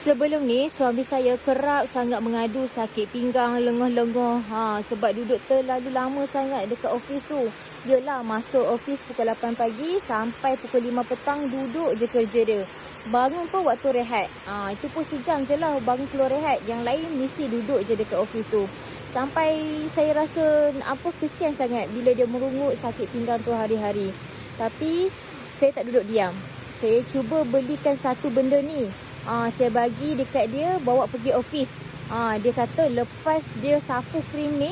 Sebelum ni suami saya kerap sangat mengadu sakit pinggang, lengah-lengah. Sebab duduk terlalu lama sangat dekat office tu. Yelah, masuk office pukul 8 pagi sampai pukul 5 petang duduk je kerja dia. Bangun pun waktu rehat. Itu pun sejam je lah bangun keluar rehat. Yang lain mesti duduk je dekat office tu. Sampai saya rasa kesian sangat bila dia merungut sakit pinggang tu hari-hari. Tapi saya tak duduk diam. Saya cuba belikan satu benda ni. Saya bagi dekat dia, bawa pergi office. Dia kata lepas dia sapu krim ni,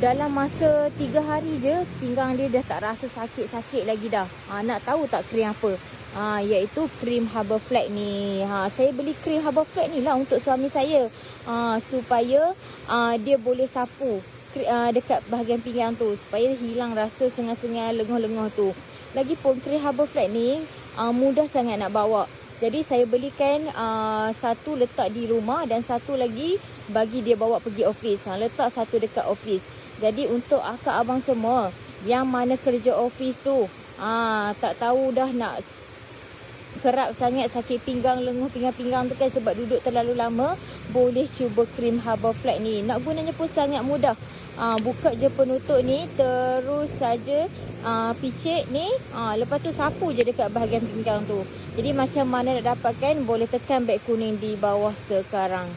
dalam masa 3 hari je, pinggang dia dah tak rasa sakit-sakit lagi dah. Nak tahu tak krim apa? Iaitu krim Harbour Flag ni. Saya beli krim Harbour Flag ni lah untuk suami saya. Supaya dia boleh sapu dekat bahagian pinggang tu. Supaya hilang rasa sengal-sengal, lengah-lengah tu. Lagipun krim Harbour Flag ni mudah sangat nak bawa. Jadi saya belikan satu letak di rumah dan satu lagi bagi dia bawa pergi office. Letak satu dekat office. Jadi untuk akak abang semua yang mana kerja office tu, tak tahu dah nak kerap sangat sakit pinggang, lengah pinggang tu kan sebab duduk terlalu lama, boleh cuba krim Harbour Flag ni. Nak gunanya pun sangat mudah. Buka je penutup ni, terus saja picit ni, lepas tu sapu je dekat bahagian pinggang tu. Jadi macam mana nak dapatkan, boleh tekan beg kuning di bawah sekarang.